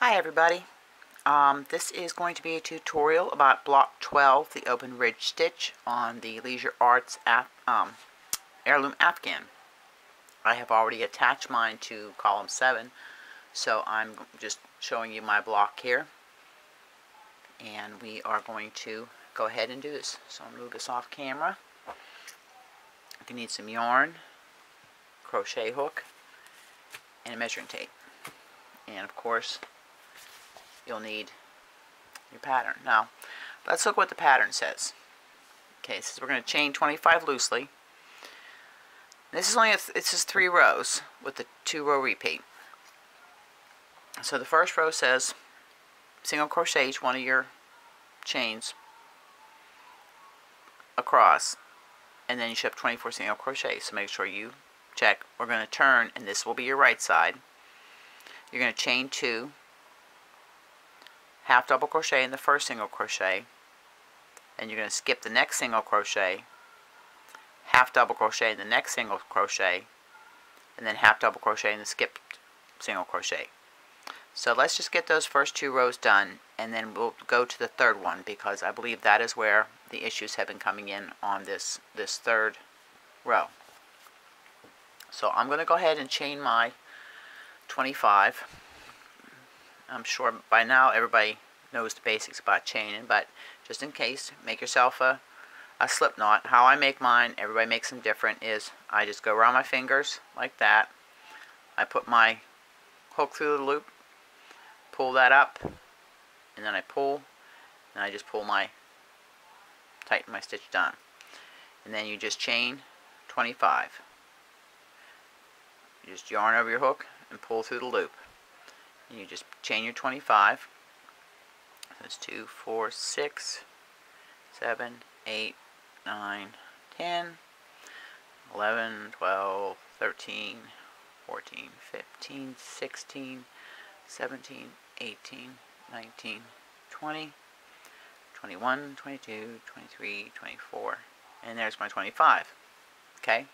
Hi everybody. This is going to be a tutorial about Block 12, the open ridge stitch on the Leisure Arts Heirloom Afghan. I have already attached mine to column 7, so I'm just showing you my block here. And we are going to go ahead and do this. So I'll move this off camera. You need some yarn, crochet hook, and a measuring tape. And of course, you'll need your pattern. Now, let's look what the pattern says. Okay, it says we're going to chain 25 loosely. This is it says 3 rows with the 2-row repeat. So the first row says single crochet each one of your chains across, and then you should have 24 single crochets. So make sure you check. We're going to turn, and this will be your right side. You're going to chain 2, half double crochet in the first single crochet, and you're going to skip the next single crochet, half double crochet in the next single crochet, and then half double crochet in the skipped single crochet. So let's just get those first 2 rows done, and then we'll go to the third one, because I believe that is where the issues have been coming in on this third row. So I'm going to go ahead and chain my 25. I'm sure by now everybody knows the basics about chaining, but just in case, make yourself a slip knot. How I make mine, everybody makes them different, is I just go around my fingers like that. I put my hook through the loop, pull that up, and then I pull, and I just tighten my stitch down. And then you just chain 25. You just yarn over your hook and pull through the loop. And you just chain your 25. That's 2, 4, 6, 7, 8, 9, 10, 11, 12, 13, 14, 15, 16, 17, 18, 19, 20, 21, 22, 23, 24. And there's my 25. Okay?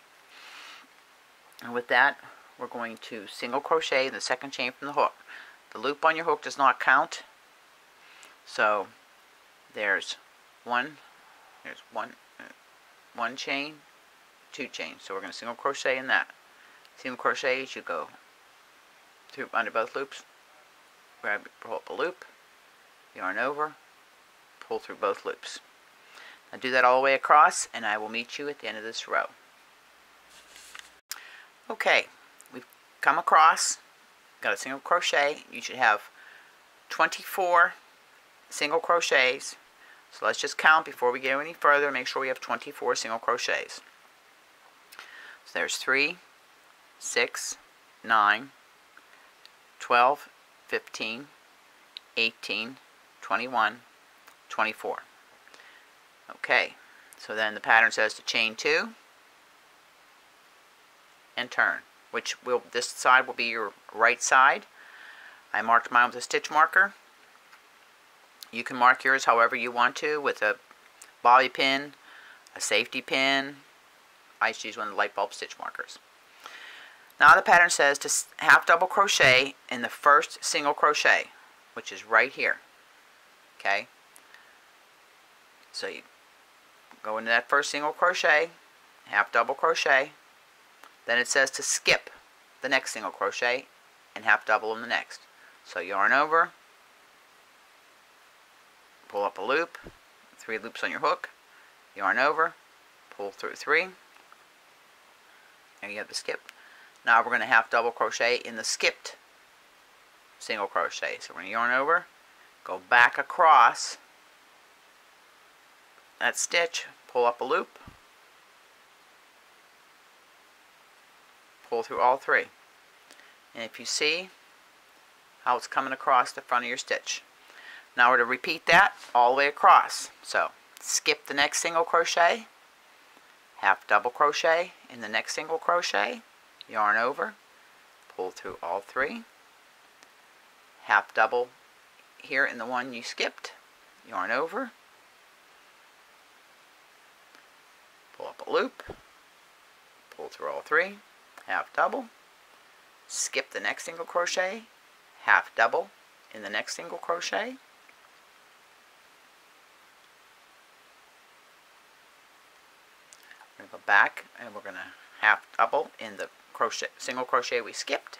And with that, we're going to single crochet in the second chain from the hook. The loop on your hook does not count. So there's one chain, 2 chains. So we're going to single crochet in that. Single crochet as you go through under both loops. Pull up a loop, yarn over, pull through both loops. Now do that all the way across, and I will meet you at the end of this row. Okay, we've come across, got a single crochet. You should have 24 single crochets. So let's just count before we go any further. Make sure we have 24 single crochets. So there's 3, 6, 9, 12, 15, 18, 21, 24. Okay, so then the pattern says to chain 2 and turn, this side will be your right side. I marked mine with a stitch marker. You can mark yours however you want to, with a bobby pin, a safety pin. I just use one of the light bulb stitch markers. Now the pattern says to half double crochet in the first single crochet, which is right here. Okay? So you go into that first single crochet, half double crochet. Then it says to skip the next single crochet and half double in the next. So yarn over, pull up a loop, 3 loops on your hook, yarn over, pull through 3. There you have the skip. Now we're going to half double crochet in the skipped single crochet. So we're going to yarn over, go back across that stitch, pull up a loop, pull through all 3. And if you see how it's coming across the front of your stitch. Now we're to repeat that all the way across. So skip the next single crochet, half double crochet in the next single crochet, yarn over, pull through all 3, half double here in the one you skipped, yarn over, pull up a loop, pull through all 3, half double, skip the next single crochet, half double in the next single crochet. We're going to go back and we're going to half double in the crochet, single crochet we skipped.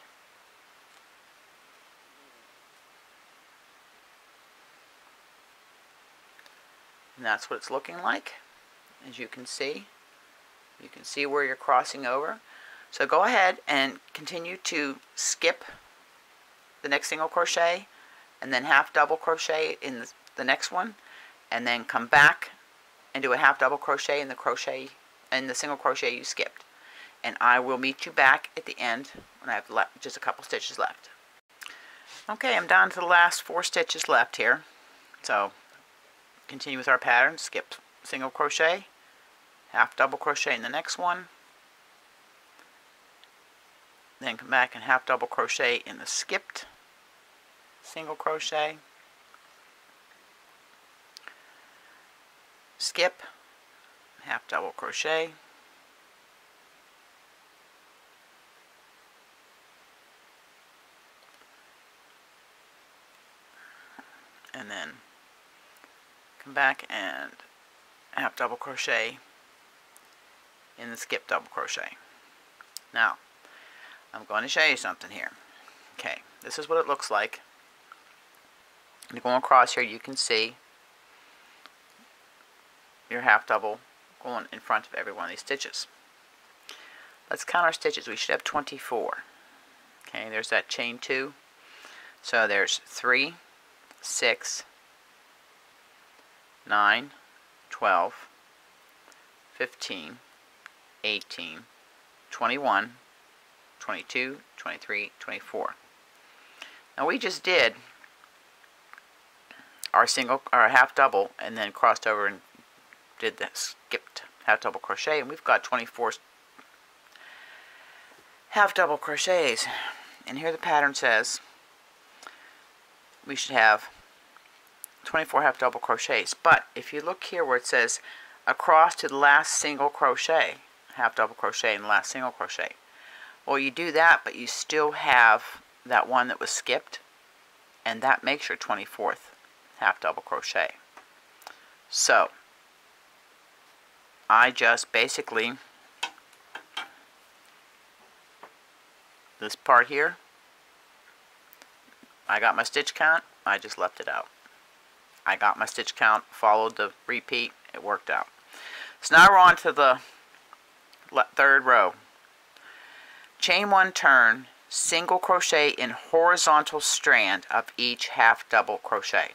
And that's what it's looking like. As you can see where you're crossing over. So go ahead and continue to skip the next single crochet and then half double crochet in the next one, and then come back and do a half double crochet in the single crochet you skipped. And I will meet you back at the end when I have just a couple stitches left. Okay, I'm down to the last 4 stitches left here. So continue with our pattern, skip single crochet, half double crochet in the next one, then come back and half double crochet in the skipped single crochet, skip, half double crochet, and then come back and half double crochet in the skip double crochet. Now I'm going to show you something here. Okay, this is what it looks like. And going across here, you can see your half double going in front of every one of these stitches. Let's count our stitches. We should have 24. Okay, there's that chain 2. So there's 3, 6, 9, 12, 15, 18, 21, 22, 23, 24. Now we just did our half double and then crossed over and did the skipped half double crochet, and we've got 24 half double crochets. And here the pattern says we should have 24 half double crochets. But if you look here where it says across to the last single crochet, half double crochet in the last single crochet, well, you do that, but you still have that one that was skipped, and that makes your 24th half double crochet. So I just basically, this part here, I got my stitch count, I just left it out. I got my stitch count, followed the repeat, it worked out. So now we're on to the 3rd row. Chain 1 turn, single crochet in horizontal strand of each half double crochet.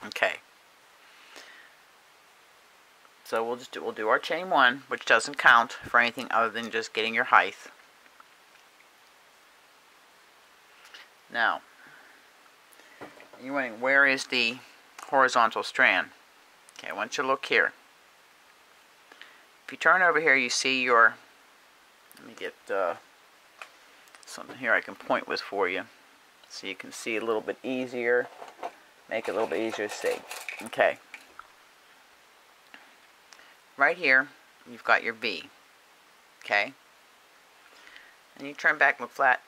Okay. So we'll do our chain 1, which doesn't count for anything other than just getting your height. Now, you're wondering, where is the horizontal strand? Okay, once you look here, if you turn over here, you see your, let me get something here I can point with for you so you can see a little bit easier, make it a little bit easier to see. Okay, right here you've got your V. Okay, and you turn back and look flat.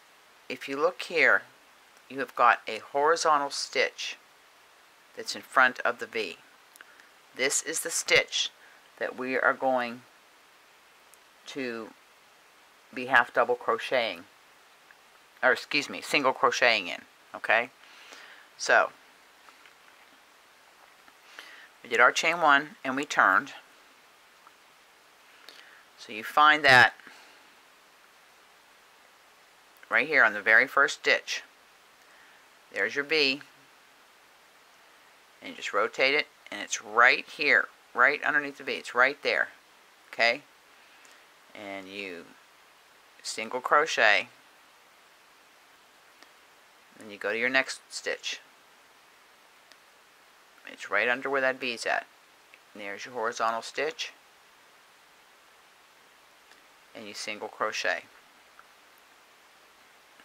If you look here, you have got a horizontal stitch that's in front of the V. This is the stitch that we are going to be half double crocheting, or excuse me, single crocheting in. Okay, so we did our chain 1 and we turned. So you find that right here on the very first stitch, there's your V, and you just rotate it, and it's right here, right underneath the V. It's right there. Okay, and you single crochet, then you go to your next stitch. It's right under where that V's at. And there's your horizontal stitch, and you single crochet.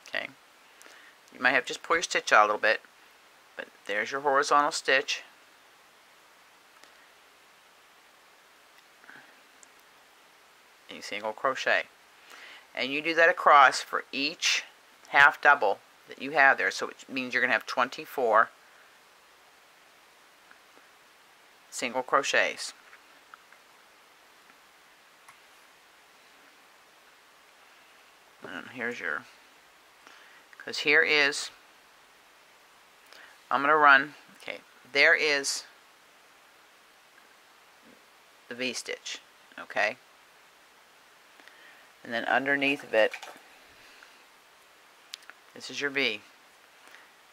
Okay, you might have to just pull your stitch out a little bit, but there's your horizontal stitch, and you single crochet, and you do that across for each half double that you have there. So it means you're going to have 24 single crochets. And here's your, because here is, I'm going to run, okay, there is the V-stitch, okay? And then underneath of it, this is your V.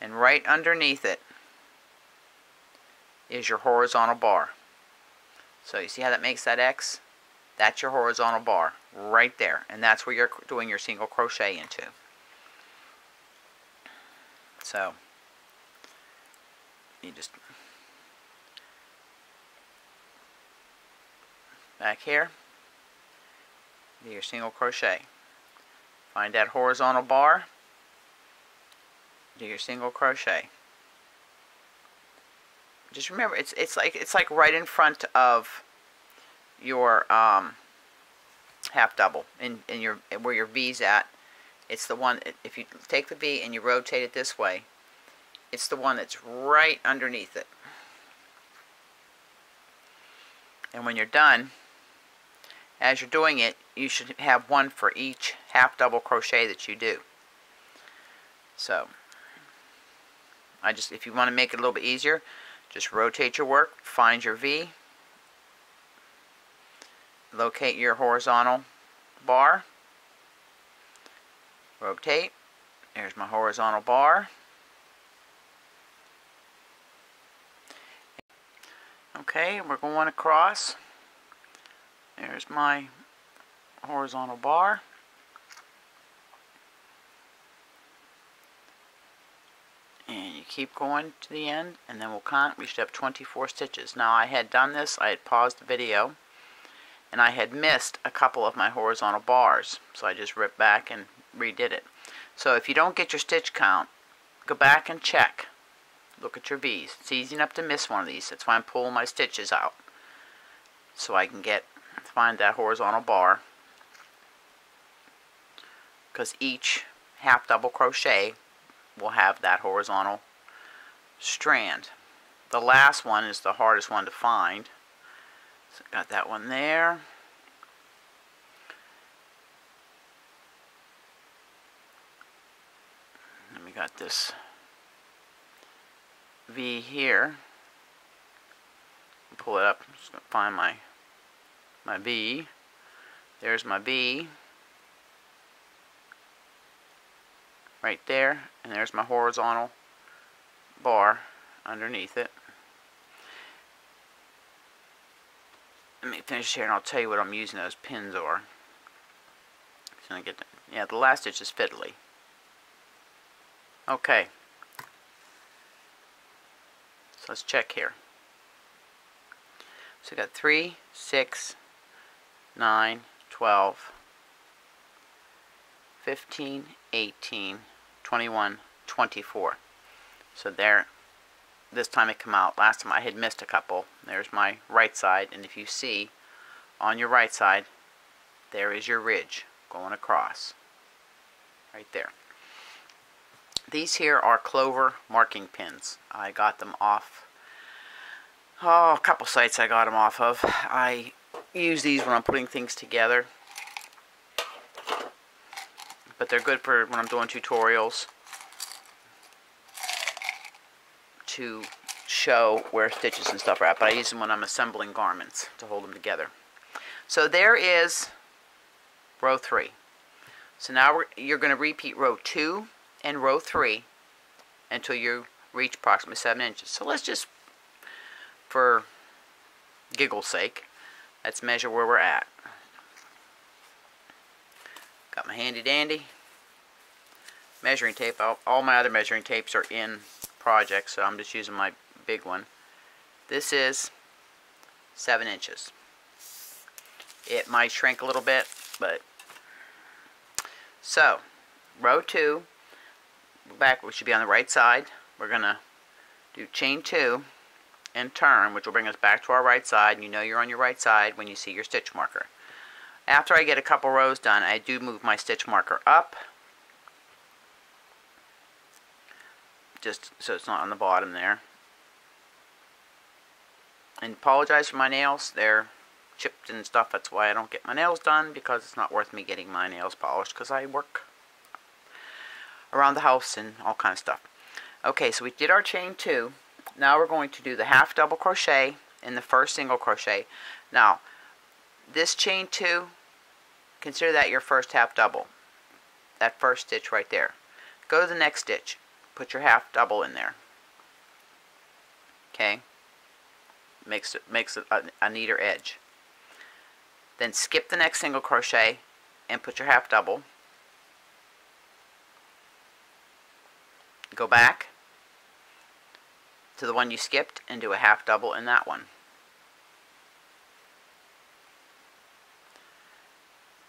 And right underneath it is your horizontal bar. So you see how that makes that X? That's your horizontal bar right there. And that's where you're doing your single crochet into. So you just back here, do your single crochet. Find that horizontal bar, do your single crochet. Just remember, it's like right in front of your half double in your where your V's at. It's the one, if you take the V and you rotate it this way, it's the one that's right underneath it. And when you're done, as you're doing it, you should have one for each half double crochet that you do. So if you want to make it a little bit easier, just rotate your work, find your V, locate your horizontal bar, rotate, there's my horizontal bar. Okay, we're going across. There's my horizontal bar. And you keep going to the end, and then we'll count. We should have 24 stitches. Now I had done this, I had paused the video, and I had missed a couple of my horizontal bars. So I just ripped back and redid it. So if you don't get your stitch count, go back and check. Look at your V's. It's easy enough to miss one of these. That's why I'm pulling my stitches out, so I can find that horizontal bar, because each half double crochet will have that horizontal strand. The last one is the hardest one to find. So got that one there. And we got this V here. Pull it up. I'm just going to find my V. There's my V. Right there. And there's my horizontal bar underneath it. Let me finish here and I'll tell you what I'm using those pins are. So I get the, yeah, the last stitch is fiddly. Okay. So let's check here. So we got 3, 6, 9, 12, 15, 18, 21, 24. So there, this time it come out. Last time I had missed a couple. There's my right side, and if you see on your right side, there is your ridge going across. Right there. These here are Clover marking pins. I got them off, a couple sites I got them off of. I use these when I'm putting things together, but they're good for when I'm doing tutorials to show where stitches and stuff are at, but I use them when I'm assembling garments to hold them together. So there is row 3. So now you're going to repeat row 2 and row 3 until you reach approximately 7 inches. So let's just, for giggle's sake, let's measure where we're at. Got my handy dandy measuring tape. All my other measuring tapes are in project, so I'm just using my big one. This is 7 inches. It might shrink a little bit, but so row 2, back, we should be on the right side. We're gonna do chain 2 and turn, which will bring us back to our right side, and you know you're on your right side when you see your stitch marker. After I get a couple rows done, I do move my stitch marker up just so it's not on the bottom there. And apologize for my nails, they're chipped and stuff. That's why I don't get my nails done, because it's not worth me getting my nails polished, because I work around the house and all kind of stuff. Okay, so we did our chain 2. Now we're going to do the half double crochet in the first single crochet. Now this chain 2, consider that your first half double, that first stitch right there. Go to the next stitch, put your half double in there. Okay, makes it a neater edge. Then skip the next single crochet and put your half double. Go back to the one you skipped and do a half double in that one.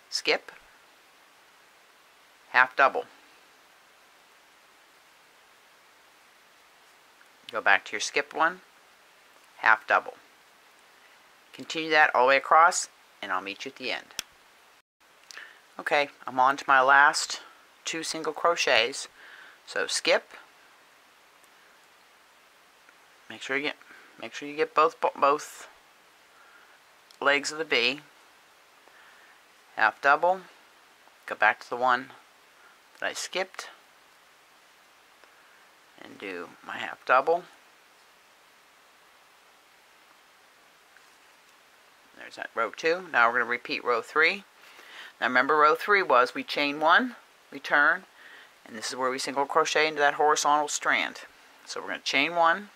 Skip, half double. Go back to your skipped one, half double. Continue that all the way across, and I'll meet you at the end. Okay, I'm on to my last 2 single crochets. So skip. Make sure you get both legs of the V. Half double. Go back to the one that I skipped and do my half double. There's that row 2. Now we're going to repeat row 3. Now remember, row 3 was we chain 1, we turn, and this is where we single crochet into that horizontal strand. So we're going to chain 1,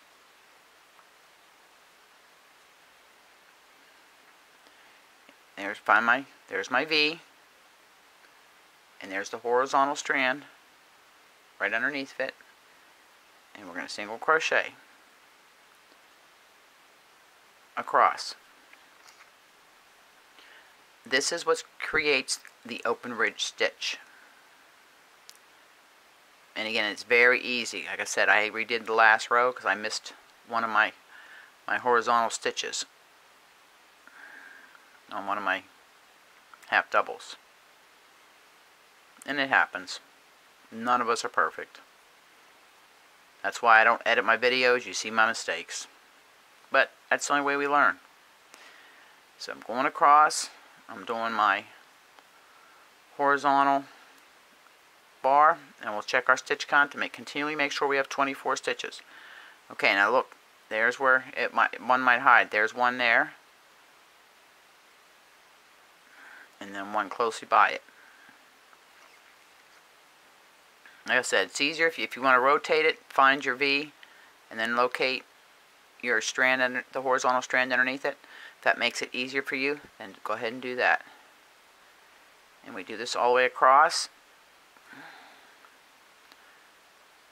there's my V, and there's the horizontal strand right underneath it, and we're going to single crochet across. This is what creates the open ridge stitch. And again, it's very easy. Like I said, I redid the last row because I missed one of my horizontal stitches on one of my half doubles. And it happens. None of us are perfect. That's why I don't edit my videos. You see my mistakes. But that's the only way we learn. So I'm going across. I'm doing my horizontal bar, and we'll check our stitch count to continually make sure we have 24 stitches. Okay, now look, there's where one might hide. There's one there, and then one closely by it. Like I said, it's easier if you want to rotate it, find your V, and then locate your strand under the horizontal strand underneath it. If that makes it easier for you, then go ahead and do that. And we do this all the way across.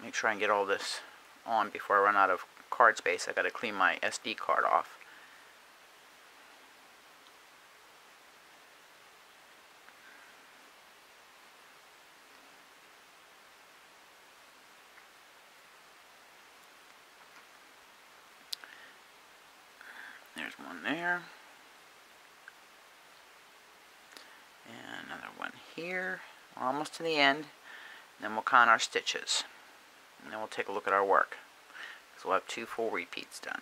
Make sure I can get all this on before I run out of card space. I got to clean my SD card off. There's one there. And another one here. We're almost to the end. Then we'll count our stitches. And then we'll take a look at our work. So we'll have 2 full repeats done.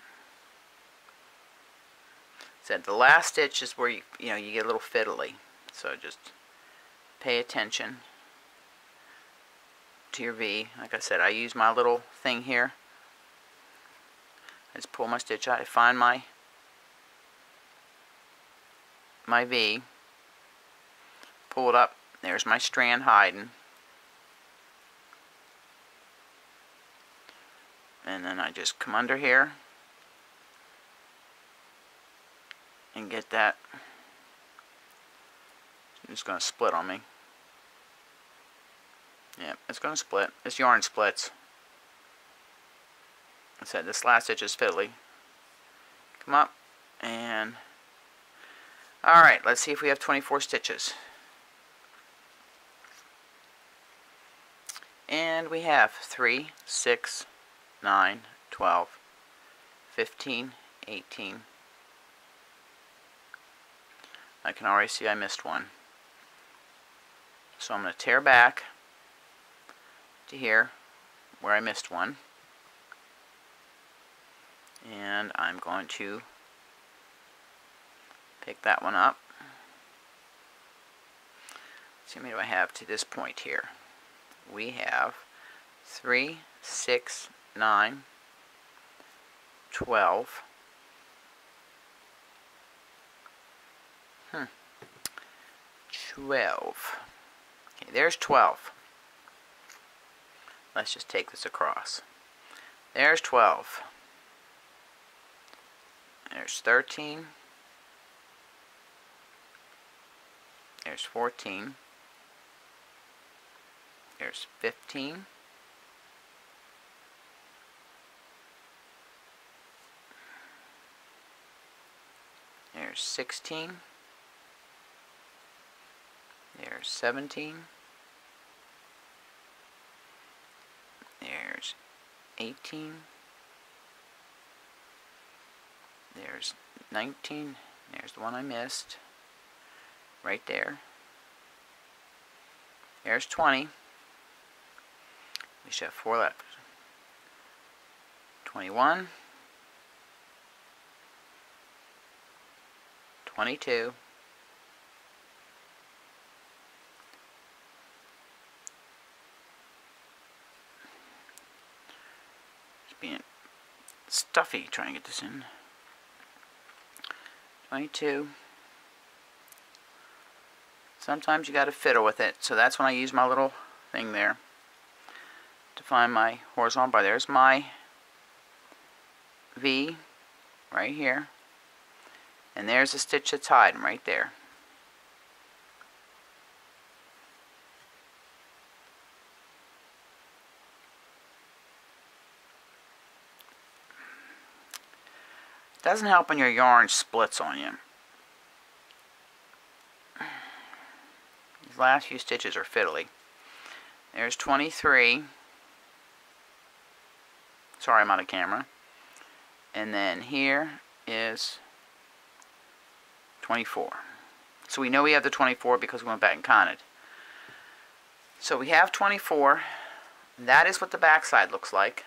So the last stitch is where you get a little fiddly. So just pay attention to your V. Like I said, I use my little thing here. I just pull my stitch out. I find my V, pull it up, there's my strand hiding, and then I just come under here and get that. It's going to split on me. Yeah, it's going to split. This yarn splits. I said this last stitch is fiddly. Come up and alright, let's see if we have 24 stitches. And we have 3, 6, 9, 12, 15, 18. I can already see I missed one. So I'm going to tear back to here where I missed one. And I'm going to pick that one up. See how many do I have to this point here? We have 3, 6, 9, 12. 12. Okay, there's 12. Let's just take this across. There's 12. There's 13. There's 14. There's 15. There's 16. There's 17. There's 18. There's 19. There's the one I missed. Right there. There's 20. We should have 4 left. 21. 22. 'Stuffy trying to get this in. 22. Sometimes you got to fiddle with it, so that's when I use my little thing there to find my horizontal bar. There's my V right here, and there's a stitch that's hiding right there. Doesn't help when your yarn splits on you. These last few stitches are fiddly. There's 23. Sorry, I'm out of camera. And then here is 24. So we know we have the 24 because we went back and counted. So we have 24. That is what the back side looks like.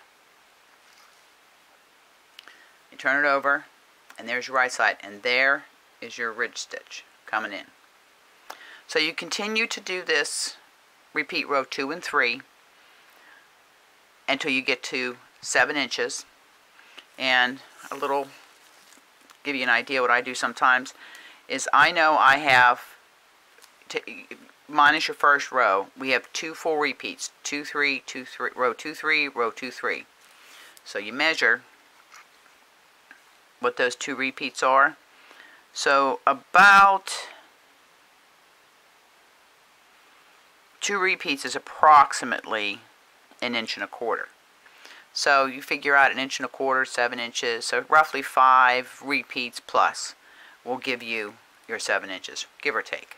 You turn it over, and there's your right side, and there is your ridge stitch coming in. So you continue to do this, repeat row 2 and 3 until you get to 7 inches. And a little, give you an idea what I do sometimes, is I know I have, minus your first row, we have 2 full repeats, 2, 3, 2, 3, row 2, 3, row 2, 3. So you measure what those 2 repeats are. So about 2 repeats is approximately 1.25 inches. So you figure out 1.25 inches, 7 inches, so roughly 5 repeats plus will give you your 7 inches, give or take.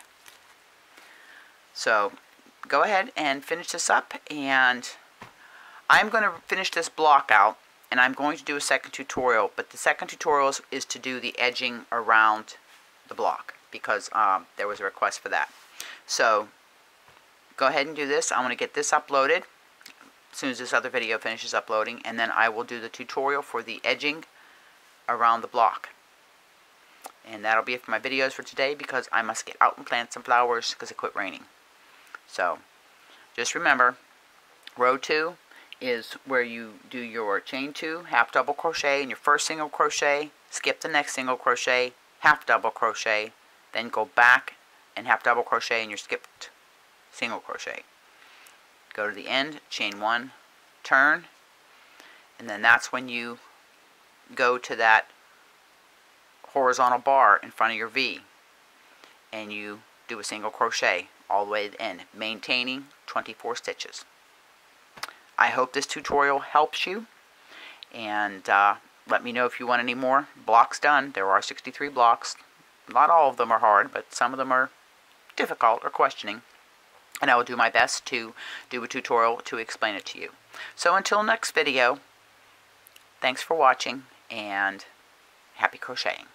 So go ahead and finish this up, and I'm going to finish this block out, and I'm going to do a second tutorial, but the second tutorial is to do the edging around the block, because there was a request for that. So go ahead and do this. I want to get this uploaded as soon as this other video finishes uploading, and then I will do the tutorial for the edging around the block. And that'll be it for my videos for today, because I must get out and plant some flowers because it quit raining. So just remember, row 2 is where you do your chain 2, half double crochet in your first single crochet, skip the next single crochet, half double crochet, then go back and half double crochet in your skipped single crochet. Go to the end, chain 1, turn, and then that's when you go to that horizontal bar in front of your V, and you do a single crochet all the way to the end, maintaining 24 stitches. I hope this tutorial helps you, and let me know if you want any more. Blocks done. There are 63 blocks. Not all of them are hard, but some of them are difficult or questioning. And I will do my best to do a tutorial to explain it to you. So until next video, thanks for watching, and happy crocheting.